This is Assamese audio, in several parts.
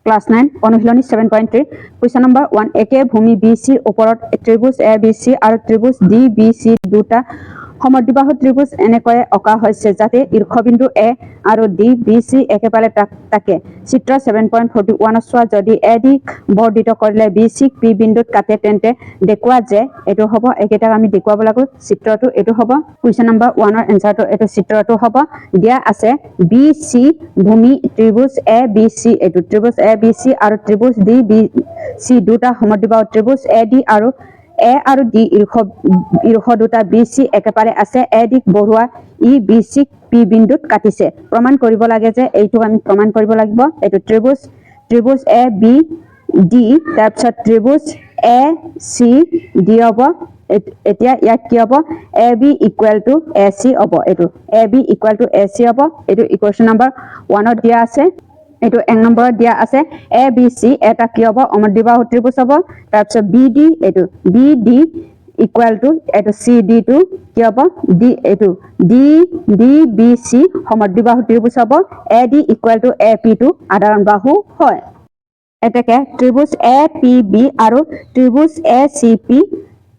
ক্লাস 9 অনুশীলনী 7.3 কোয়েশ্চন নাম্বাৰ 1 একে ভূমি BC ওপৰত ত্ৰিভুজ ABC আৰু ত্ৰিভুজ DBC দুটা সমদ্বিবাহু ত্ৰিভুজ এনেকৈ অকা হৈছে যাতে শীৰ্ষবিন্দু A আৰু DBC একেবাৰে থাকে চিত্ৰ 7.41 চোৱা যদি AD বৰ্ধিত কৰিলে BC P বিন্দুত কাটে তেন্তে দেখুৱা যে এটো হ'ব একেটা আমি দেখুৱাব লাগিব চিত্ৰটো এটো হ'ব কোয়েশ্চন নাম্বাৰ 1 ৰ এনসাৰটো এটো চিত্ৰটো হ'ব দিয়া আছে BC ভূমি ত্ৰিভুজ ABC এটো ত্ৰিভুজ ABC আৰু ত্ৰিভুজ DBC দুটা সমদ্বিবাহু ত্ৰিভুজ AD আৰু A আৰু D ঈৰ্ষ দুটা BC একেবাৰে আছে AD বঢ়ুৱা BC P বিন্দুত কাটিছে প্ৰমাণ কৰিব লাগে যে এইটো আমি প্ৰমাণ কৰিব লাগিব এটো ত্ৰিভুজ ABD তাৰপিছত ত্ৰিভুজ AC D হ'ব এতিয়া ইয়াত কি হ'ব AB = AC হ'ব এটো AB = AC হ'ব এটো ইকুৱেশ্যন নম্বৰ 1 ত দিয়া আছে এটো এক নম্বৰত দিয়া আছে ABC এটা কি হ'ব সমদ্বিবাহু ত্ৰিভুজ হ'ব তাৰপিছত BD এটো BD = এটো CD টো কি হ'ব D এটো DBC সমদ্বিবাহু ত্ৰিভুজ হ'ব AD = AP টো সাধাৰণ বাহু হয় এটাকে ত্ৰিভুজ APB আৰু ত্ৰিভুজ ACP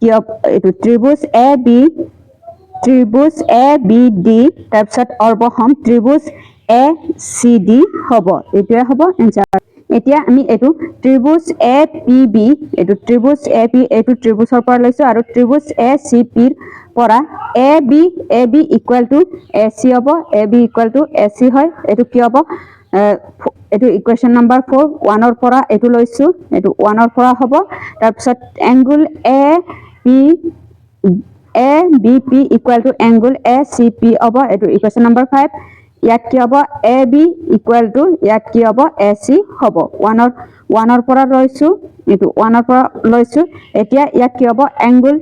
কি হ'ব এটো ত্ৰিভুজ ABD তাৰপিছত অৰ্বসম ত্ৰিভুজ ACD হ'ব এটোৱে হ'ব এনসাৰ এতিয়া আমি এটো ত্ৰিভুজ APB এটো ত্ৰিভুজ AP এটো ত্ৰিভুজৰ পৰা লৈছো আৰু ত্ৰিভুজ ACP ৰ পৰা AB = AC হ'ব AB = AC হয় এটো কি হ'ব এটো ইকুৱেশ্যন নম্বৰ 4 1 ৰ পৰা এটো লৈছো এটো 1 ৰ পৰা হ'ব তাৰপিছত এংগল ABP = এংগল ACP হ'ব এটো ইকুৱেশ্যন নম্বৰ 5 ইয়াত কি হ'ব AB = ইয়াত কি হ'ব AC হ'ব 1 ৰ পৰা লৈছো এটো 1 ৰ পৰা লৈছো এতিয়া ইয়াত কি হ'ব এংগল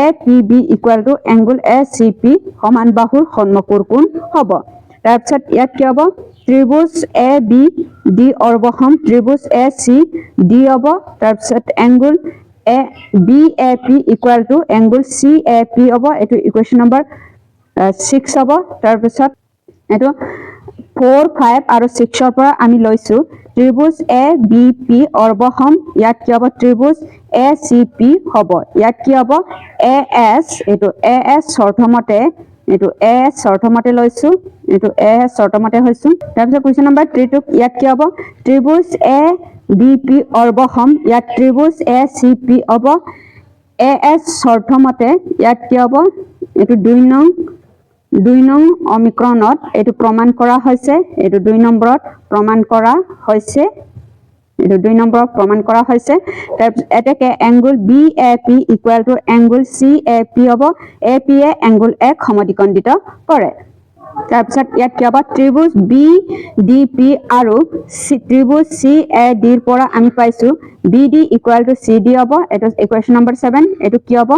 APB = এংগল ACP সমান বাহুৰ সন্মুখৰ কোণ হ'ব তাৰপিছত ইয়াত কি হ'ব ত্ৰিভুজ ABD অৰ্বসম ত্ৰিভুজ ACD হ'ব তাৰপিছত এংগল BAP = এংগল CAP হ'ব এটো ইকুৱেশ্যন নম্বৰ 6 হ'ব তাৰপিছত এটো 4 5 আৰু 6 ৰ পৰা আমি লৈছো ত্ৰিভুজ ABP অৰ্বসম ইয়াত কি হ'ব ত্ৰিভুজ ACP হ'ব ইয়াত কি হ'ব AS এটো AS শৰ্তমতে এটো AS শৰ্তমতে লৈছো এটো AS শৰ্তমতে হৈছো তাৰপিছত কোৱেশ্চন নম্বৰ 3 টো ইয়াত কি হ'ব ত্ৰিভুজ ABP অৰ্বসম ইয়াত ত্ৰিভুজ ACP হ'ব AS শৰ্তমতে ইয়াত কি হ'ব এটো 2 নং অমিক্ৰণত এটো প্ৰমাণ কৰা হৈছে এটো 2 নম্বৰত প্ৰমাণ কৰা হৈছে এটো 2 নম্বৰত প্ৰমাণ কৰা হৈছে তাৰপিছত এটাকে এংগল BAP = এংগল CAP হ'ব AP এ এংগল A সমদ্বিখণ্ডিত কৰে তাৰপিছত ইয়াত কি হ'ব ত্ৰিভুজ BDP আৰু ত্ৰিভুজ CAD ৰ পৰা আমি পাইছো BD = CD হ'ব এটো ইকুৱেশ্যন নম্বৰ 7 এটো কি হ'ব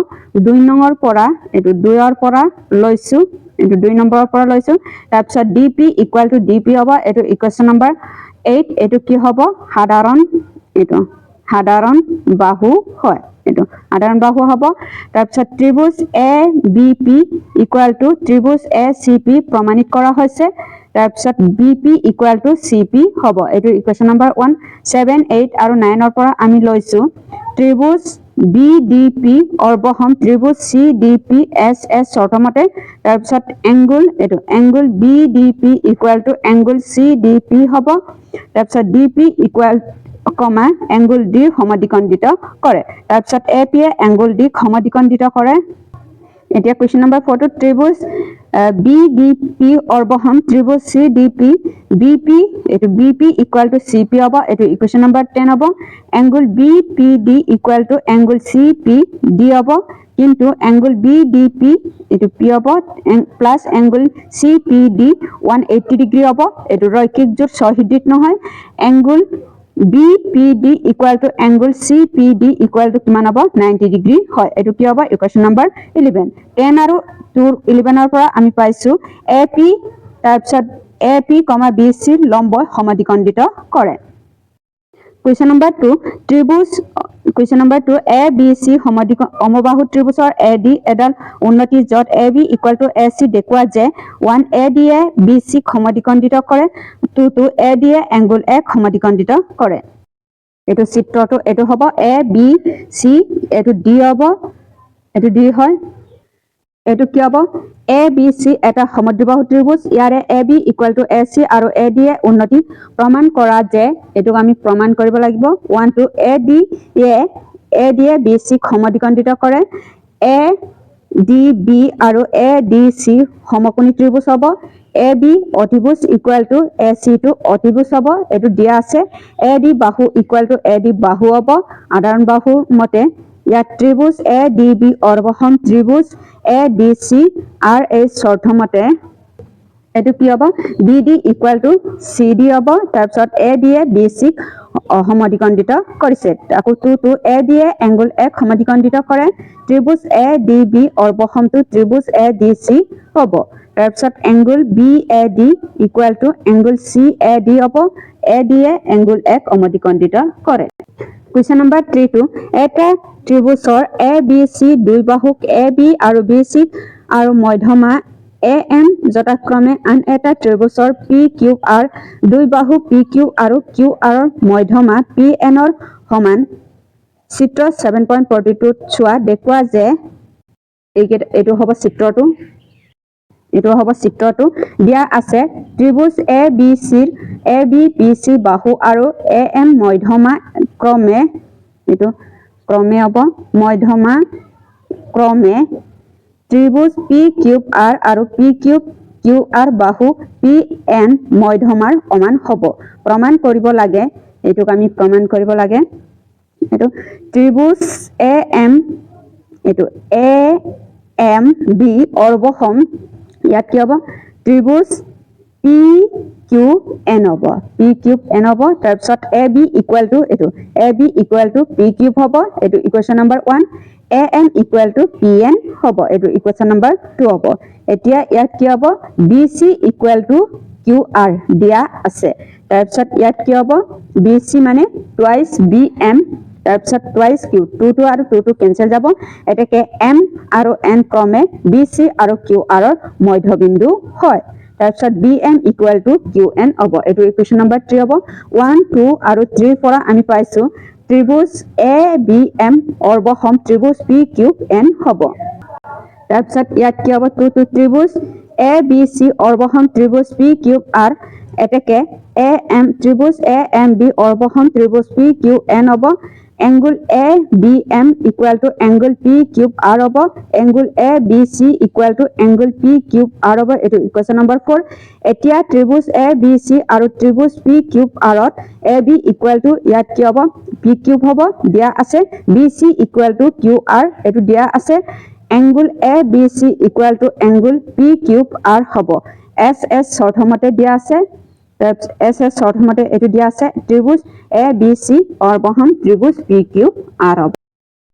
2 নম্বৰ পৰা এটো 2 ৰ পৰা লৈছো এটো 2 নম্বৰৰ পৰা লৈছো তাৰপিছত DP = DP হ'ব এটো ইকুৱেশ্যন নম্বৰ 8 এটো কি হ'ব সাধাৰণ বাহু হয় এটো সাধাৰণ বাহু হ'ব তাৰপিছত ত্ৰিভুজ ABP = ত্ৰিভুজ ACP প্ৰমাণিত কৰা হৈছে তাৰপিছত BP = CP হ'ব এটো ইকুৱেশ্যন নম্বৰ 1 7 8 আৰু 9 ৰ পৰা আমি লৈছো ত্ৰিভুজ BDP অৰ্বসম ত্ৰিভুজ CDP SS শৰ্তমতে তাৰপিছত এংগল BDP = এংগল CDP হ'ব তাৰপিছত DP এংগল D সমদ্বিখণ্ডিত কৰে তাৰপিছত AP এ এংগল D সমদ্বিখণ্ডিত কৰে এতিয়া কোৱেশ্চন নম্বৰ 4 টো ত্ৰিভুজ BDP অৰ্বসম ত্ৰিভুজ CDP BP = CP হ'ব এটো ইকুৱেশ্যন নম্বৰ 10 হ'ব এংগল BPD = এংগল CPD হ'ব কিন্তু এংগল BDP এটো P হ'ব প্লাস এংগল CPD 180 ডিগ্ৰী হ'ব এটো ৰৈখিক জোট সহৃদৃত নহয় এংগল BPD = এংগল CPD = কিমান হ'ব 90 ডিগ্ৰী হয় এটো কি হ'ব ইকুৱেশ্যন নম্বৰ 11 10 আৰু 11 ৰ পৰা আমি পাইছো AP তাৰপিছত AP, BC লম্ব সমদ্বিখণ্ডিত কৰে Question number 2 ত্ৰিভুজ Question number 2 ABC সমবাহু ত্ৰিভুজৰ AD এডাল উন্নতি যত AB = AC দেখুৱা যে 1 AD এ BC সমদ্বিখণ্ডিত কৰে টু এ দিয়ে এংগুল এক সমদ্বিখণ্ডিত কৰে এইটো চিত্ৰটো এইটো হ'ব এ বি সি এইটো ডি হ'ব এইটো ডি হয় এইটো কি হ'ব এ বি সি এটা সমদ্বিবাহু ত্ৰিভুজ ইয়াৰে A B equal to A C আৰু এ ডি এ উন্নতি প্ৰমাণ কৰা যে এইটোক আমি প্ৰমাণ কৰিব লাগিব 1 2 এ ডি এ বি সি সমদ্বিখণ্ডিত কৰে এ ডি বি আৰু এ ডি সি সমকোণী ত্ৰিভুজ হ'ব এ বি অতিভুজ ইকুৱেল টু এ চি টো অতিভুজ হ'ব এইটো দিয়া আছে এ ডি বাহু ইকুৱেল টু এ ডি বাহু হ'ব সাধাৰণ বাহুৰ মতে ইয়াত ত্ৰিভুজ এ ডি বি অৰ্বসম ত্ৰিভুজ এ ডি চি আৰ এই চৰ্তমতে এইটো কি হ'ব B D equal to C D হ'ব তাৰপিছত এ ডি এ বি চিক সমদ্বিখণ্ডিত কৰিছে আকৌ to A D A angle এক সমদ্বিখণ্ডিত কৰে ত্ৰিভুজ এ ডি বি অৰ্বসমটো ত্ৰিভুজ এ ডি চি হ'ব তাৰপিছত angle B A D equal to angle C A D হ'ব এ ডি এ এংগুল এক সমদ্বিখণ্ডিত কৰে কুৱেশ্যন নম্বৰ 3 এটা ত্ৰিভুজৰ এ বি চি দুই বাহুক এ বি আৰু বি চি আৰু মধ্যমা এ এম যথাক্ৰমে আন এটা ত্ৰিভুজৰ পি কিউ আৰ দুই বাহু পি কিউ আৰু কিউ আৰৰ মধ্যমা পি এনৰ সমান চিত্ৰ 7.42 চোৱা দেখুৱা যে এইটো হ'ব চিত্ৰটো দিয়া আছে ত্ৰিভুজ এ বি চিৰ এ বি পি চি বাহু আৰু এ এম মধ্যমা ক্ৰমে এইটো ক্ৰমে হ'ব মধ্যমা ক্ৰমে ত্ৰিভুজ পি কিউব আৰ আৰু পি কিউব কিউ আৰ বাহু পি এন মধ্যমাৰ সমান হ'ব প্ৰমাণ কৰিব লাগে এইটোক আমি প্ৰমাণ কৰিব লাগে এইটো ত্ৰিভুজ এ এম বি অৰ্বসম ইয়াত কি হ'ব ত্ৰিভুজ পি কিউ এন হ'ব তাৰপিছত এ বি ইকুৱেল টু এইটো A B equal to P Q হ'ব এইটো equation number 1 A N equal to P N হ'ব এইটো ইকুৱেশ্যন নম্বৰ 2 হ'ব এতিয়া ইয়াত কি হ'ব B C equal to Q R দিয়া আছে তাৰপিছত ইয়াত কি হ'ব বি চি মানে টুৱাইচ বি এম তাৰপিছত টুৱাইচ কিউ টু আৰু টু কেঞ্চেল যাব এতেকে এম আৰু এন ক্ৰমে বি চি আৰু কিউ আৰৰ মধ্যবিন্দু হয় তাৰপিছত B M equal to Q N হ'ব এইটো ইকুৱেশ্যন নম্বৰ 3 হ'ব 1 2 আৰু 3 পৰা আমি পাইছো ত্ৰিভুজ এ বি এম অৰ্বসম ত্ৰিভুজ পি কিউ এন হ'ব তাৰপিছত ইয়াত কি হ'ব টু ত্ৰিভুজ এ বি চি অৰ্বসম ত্ৰিভুজ পি কিউব আৰ এতেকে এ এম ত্ৰিভুজ এ এম বি অৰ্বসম ত্ৰিভুজ পি কিউ এন হ'ব angle A B M equal to angle P Q R হ'ব angle A B C equal to angle P Q R হ'ব এইটো ইকুৱেশ্যন নম্বৰ 4 এতিয়া ত্ৰিভুজ এ বি চি আৰু ত্ৰিভুজ পি কিউব আৰত এ বি ইকুৱেল টু ইয়াত কি হ'ব পি কিউব হ'ব দিয়া আছে B C equal to Q R এইটো দিয়া আছে angle A B C equal to angle P Q R হ'ব এছ চৰ্তমতে দিয়া আছে এছ চৰ্তমতে এইটো দিয়া আছে ত্ৰিভুজ এ বি চি অৰ্বসম ত্ৰিভুজ পি কিউ আৰ হ'ব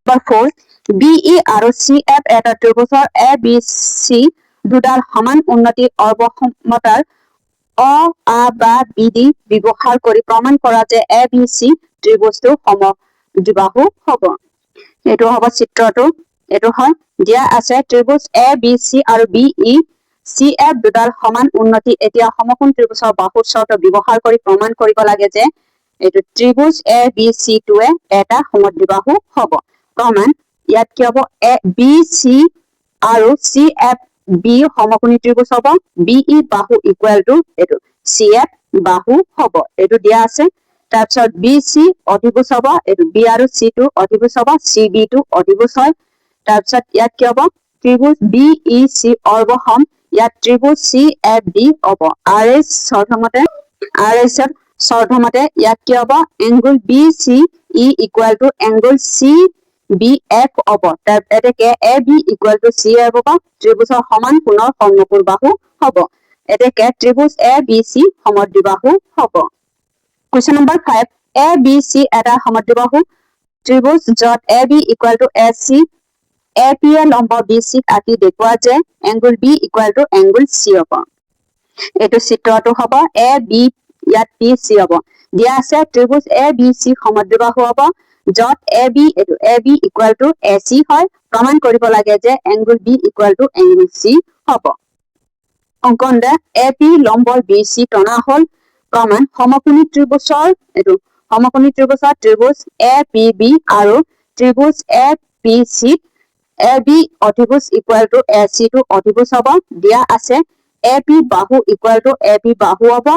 নম্বৰ 4 বি ই আৰু চি এফ এটা ত্ৰিভুজৰ এ বি চি দুডাল সমান উন্নতিৰ অৰ্বসমতাৰ অ আ বা বি ডি ব্যৱহাৰ কৰি প্ৰমাণ কৰা যে এ বি চি ত্ৰিভুজটো সমদ্বিবাহু হ'ব এইটো হ'ব চিত্ৰটো এইটো হয় দিয়া আছে ত্ৰিভুজ এ বি চি আৰু বি ই চি এফ দুডাল সমান উন্নতি এতিয়া সমকোণ ত্ৰিভুজৰ বাহুৰ চৰ্ত ব্যৱহাৰ কৰি প্ৰমাণ কৰিব লাগে যে এইটো ত্ৰিভুজ এ বি চি টোৱে এটা সমদ্বিবাহু হ'ব প্ৰমাণ ইয়াত কি হ'ব এ বি চি আৰু চি এফ বি সমকোণী ত্ৰিভুজ হ'ব বি ই বাহু ইকুৱেল টু এইটো চি এফ বাহু হ'ব এইটো দিয়া আছে তাৰপিছত বি চি অধিভুজ হ'ব এইটো বি আৰু চি টো অধিভুজ হ'ব চি বি টো অধিভুজ হয় তাৰপিছত ইয়াত কি হ'ব ত্ৰিভুজ বি ই চি অৰ্বসম ইয়াত ত্ৰিভুজ চি এফ ডি হ'ব আৰ এছ চৰ্ধমতে ইয়াত কি হ'ব angle B C E equal to angle C B F হ'ব এতেকে A B equal to C F হ'ব ত্ৰিভুজৰ সমান কোণৰ সমকোণ বাহু হ'ব এতেকে ত্ৰিভুজ এ বি চি সমদ্বিবাহু হ'ব question number 5 A B C এটা সমদ্বিবাহু ত্ৰিভুজ য'ত A B equal to A C A P এ লম্ব বি চিক আঁকি দেখুওৱা যে angle B equal to angle C হ'ব এইটো চিত্ৰটো হ'ব এ বি ইয়াত পি চি হ'ব দিয়া আছে ত্ৰিভুজ এ বি চি সমদ্বিবাহু হ'ব য'ত A B equal to A C হয় প্ৰমাণ কৰিব লাগে যে angle B equal to angle C হ'ব অংকন দে এ পি লম্ব বি চি টনা হ'ল প্ৰমাণ সমকোণী ত্ৰিভুজৰ এটো সমকোণী ত্ৰিভুজৰ ত্ৰিভুজ APB আৰু ত্ৰিভুজ APC AB অধিভুজ ইকুয়াল টু AC টু অধিভুজ হ'ব দিয়া আছে AP বাহু ইকুয়াল টু AB বাহু হ'ব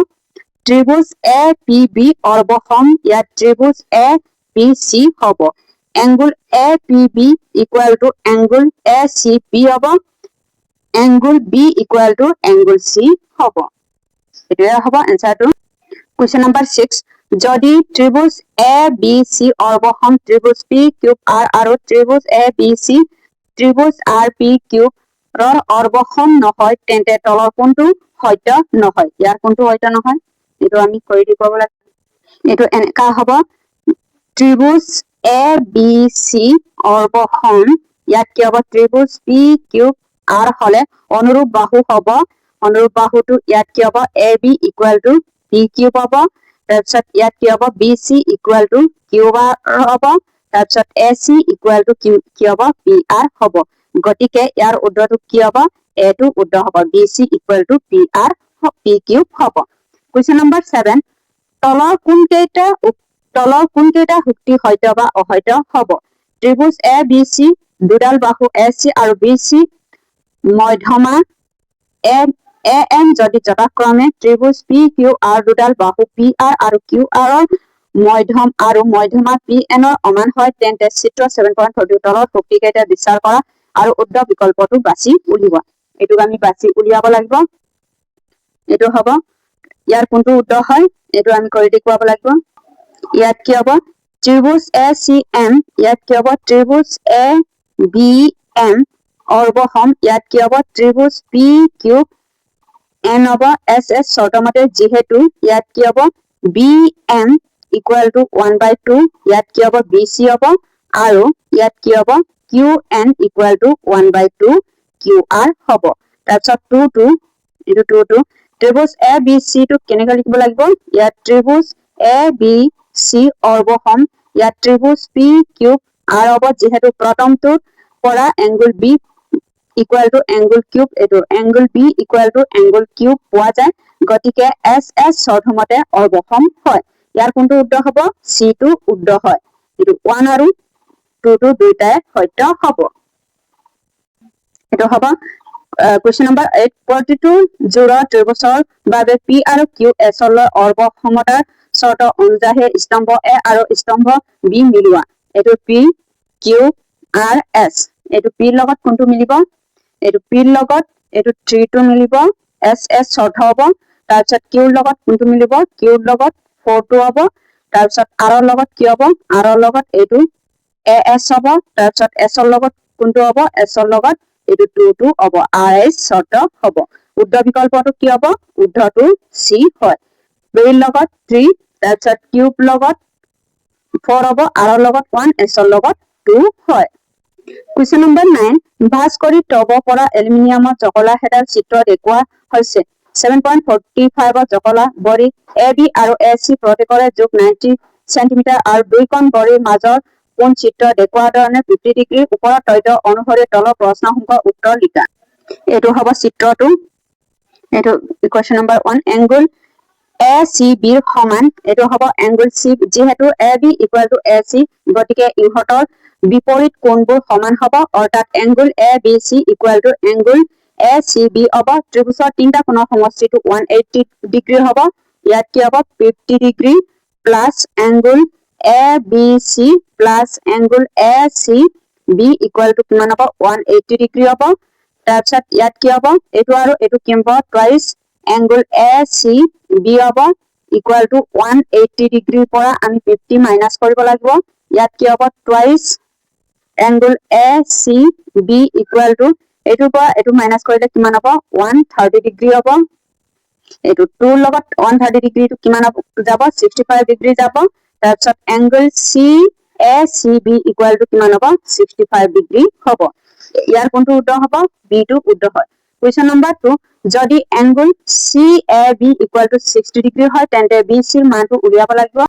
ত্রিভুজ APB অর্বসম ইয়াত ত্রিভুজ APC হ'ব angle APB equal to angle ACB হ'ব angle B equal to angle C হ'ব এটোয়া হ'ব आंसर টু question number 6 যদি ত্রিভুজ ABC অর্বসম ত্রিভুজ PQR আৰু ত্ৰিভুজ ABC ত্ৰিভুজ RPQ ৰ অৰ্বসম নহয় তেন্তে তলৰ কোণটো সত্য নহয় ইয়াৰ কোণটো সত্য নহয় এটো আমি কৰি দিব লাগে এটো এনেকা হ'ব ত্ৰিভুজ ABC অৰ্বসম ইয়াত কি হ'ব ত্ৰিভুজ PQR হলে অনুৰূপ বাহু হ'ব অনুৰূপ বাহুটো ইয়াত কি হ'ব AB ইকুয়াল টু PQ হ'ব তাৰপিছত ইয়াত কি হ'ব BC ইকুয়াল টু QR হ'ব তাৰপিছত AC ইকুয়াল টু কি হ'ব PR হ'ব গতিকে ইয়াৰ উদ্ধটো কি হ'ব A টো উদ্ধ হ'ব BC equal to PR PQ হ'ব question number 7 তলৰ কোনকেইটা যুক্তি সত্য বা অসত্য হ'ব ত্ৰিভুজ ABC দুডাল বাহু AC আৰু BC মধ্যমা AM যদি যথাক্ৰমে ত্ৰিভুজ PQR দুডাল বাহু PR আৰু QR মধ্যম আৰু মধ্যমা PN সমান হয় তেন্তে চিত্ৰ 7.42 তলৰ যুক্তিকেইটা বিচাৰ কৰা আৰু উদ্ধ বিকল্পটো বাছি উলিওৱা এটো আমি বাছি উলিয়াব লাগিব এটো হ'ব ইয়াৰ কোনটো উদ্ধ হয় এটো আমি কৰি দেখুৱাব লাগিব ইয়াত কি হ'ব ত্ৰিভুজ ACM ইয়াত কি হ'ব ত্ৰিভুজ ABM অৰ্বসম ইয়াত কি হ'ব ত্ৰিভুজ PQN হ'ব SS শৰ্তমতে যেহেতু ইয়াত কি হ'ব BM ইকুয়াল টু 1/2 ইয়াত কি হ'ব BC হ'ব আৰু ইয়াত কি হ'ব QN ইকুয়াল টু 1/2 QR হ'ব তাৰপিছত 2 ত্ৰিভুজ ABC টো কেনেকৈ লিখিব লাগিব ইয়াত ত্ৰিভুজ ABC অৰ্বসম ইয়াত ত্ৰিভুজ PQR হ'ব যেহেতু প্ৰথমটো পৰা angle B equal to angle cube এটো angle B equal to angle cube পোৱা যায় গতিকে SS শৰ্তমতে অৰ্বসম হয় ইয়াৰ কোনটো উদ্ধ হ'ব C টো উদ্ধ হয় এটো 1 আৰু 2 টো দুইটাই সত্য হ'ব এটো হ'ব question number 8 প্ৰতিটো জোড়া ত্ৰিভুজৰ বাবে P আৰু QS ৰ অৰ্বসমতাৰ শৰ্ত অনুযায়ী স্তম্ভ A আৰু স্তম্ভ B মিলোৱা এটো P Q R S এটো P লগত কোনটো মিলিব এটো P লগত এটো 3 টো মিলিব SS শৰ্ত হ'ব তাৰপিছত Q লগত কোনটো মিলিব Q লগত 4 টো হ'ব তাৰপিছত R লগত কি হ'ব R লগত এটো AS হ'ব তাৰপিছত S লগত কোনটো হ'ব S লগত এটো 2 টো হ'ব RS শৰ্ত হ'ব উদ্ধ বিকল্পটো কি হ'ব উদ্ধটো C হয় B লগত 3 তাৰপিছত কিউব লগত 4 হ'ব R লগত 1 S লগত 2 হয় question number 9 ভাঁজ কৰি তব পৰা এলুমিনিয়ামৰ জকলা হেডাল চিত্ৰ দেখুৱা হৈছে 7.45 জকলা বৰি AB আৰু AC প্ৰত্যেকৰে যোগ 90 cm আৰু দুইখন বৰিৰ মাজৰ কোণ চিত্ৰ দেখুৱা ধৰণে 50 ডিগ্ৰী ওপৰত তথ্য অনুসৰি তলৰ প্ৰশ্নসমূহৰ উত্তৰ লিখা এটো হ'ব চিত্ৰটো এটো question number 1 angle ACB ৰ সমান এটো হ'ব angle C যেহেতু AB equal to AC গতিকে ইহতৰ বিপৰীত কোণবোৰ সমান হ'ব অৰ্থাৎ angle ABC equal to angle ACB হ'ব ত্ৰিভুজৰ তিনটা কোণৰ সমষ্টিটো 180 ডিগ্ৰী হ'ব ইয়াত কি হ'ব 50 degree plus angle ABC plus angle ACB equal to কিমান হ'ব 180 ডিগ্ৰী হ'ব তাৰপিছত ইয়াত কি হ'ব এটো আৰু এটো কি হ'ব twice angle ACB হ'ব equal to 180 ডিগ্ৰীৰ পৰা আমি 50 মাইনাস কৰিব লাগিব ইয়াত কি হ'ব twice angle ACB equal to এটো পৰা এটো মাইনাস কৰিলে কিমান হ'ব 130 ডিগ্ৰী হ'ব এটো 2 লগত 130 ডিগ্ৰী টু কিমান যাব 65 ডিগ্ৰী যাব তাৰপিছত angle CACB equal to কিমান হ'ব 65 ডিগ্ৰী হ'ব ইয়াৰ কোনটো উদ্ধ হ'ব B টো উদ্ধ হয় question number 2 যদি angle CAB equal to 60 degree হয় তেন্তে BC ৰ মানটো উলিয়াব লাগিব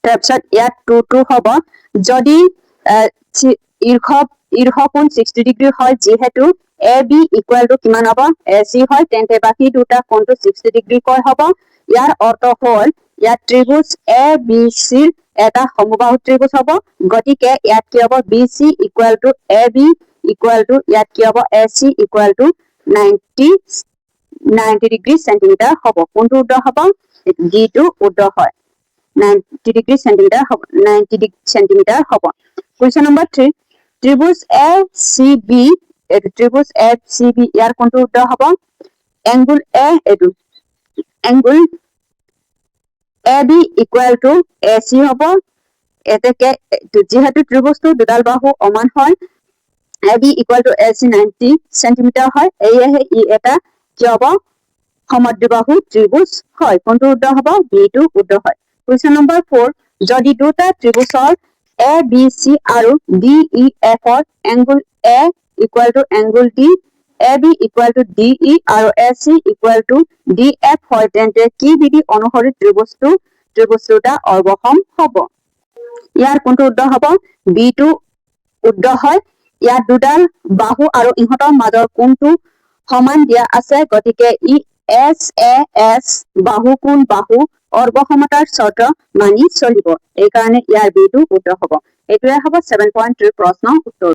তাৰপিছত ইয়াত 2 হ'ব যদি ইৰহকোণ 60 ডিগ্ৰী হয় যেহেতু AB equal to কিমান হ'ব AC হয় তেন্তে বাকি দুটা কোণটো 60 ডিগ্ৰী কৈ হ'ব ইয়াৰ অৰ্থ হ'ল ইয়াত ত্ৰিভুজ এ বি চিৰ এটা সমবাহু ত্ৰিভুজ হ'ব গতিকে ইয়াত কি হ'ব B C equal to A B equal to ইয়াত কি হ'ব A C equal to 90 degree centimetre হ'ব কোনটো উত্তৰ হ'ব যিটো উত্তৰ হয় 90 ডিগ্ৰী চেণ্টিমিটাৰ হ'ব 90 চেণ্টিমিটাৰ হ'ব কুৱেশ্যন নম্বৰ 3 ত্ৰিভুজ এ চি বি এইটো ত্ৰিভুজ এ চি বি ইয়াৰ কোনটো উত্তৰ হ'ব এংগুল এ এইটো angle A B equal to A C হ'ব এতেকে যেহেতু ত্ৰিভুজটো দুডাল বাহু সমান হয় A B equal to A C 90 centimetre হয় এয়েহে ই এটা কি হ'ব সমদ্বিবাহু ত্ৰিভুজ হয় কোনটো উত্তৰ হ'ব বিটো উত্তৰ হয় কুৱেশ্যন নম্বৰ 4 যদি দুটা ত্ৰিভুজৰ এ বি চি আৰু ডি ই এফ ৰ angle A equal to angle D A B equal to D E আৰু A C equal to D F হয় তেন্তে কি বিধি অনুসৰি ত্ৰিভুজটা অৰ্বসম হ'ব ইয়াৰ কোনটো উত্তৰ হ'ব বিটো উত্তৰ হয় ইয়াত দুডাল বাহু আৰু ইহঁতৰ মাজৰ কোণটো সমান দিয়া আছে গতিকে ই এছ এ এছ বাহু কোণ বাহু অৰ্বসমতাৰ চৰ্ত মানি চলিব এইকাৰণে ইয়াৰ বিটো উত্তৰ হ'ব এইটোৱে হ'ব 7.3 প্ৰশ্নৰ উত্তৰ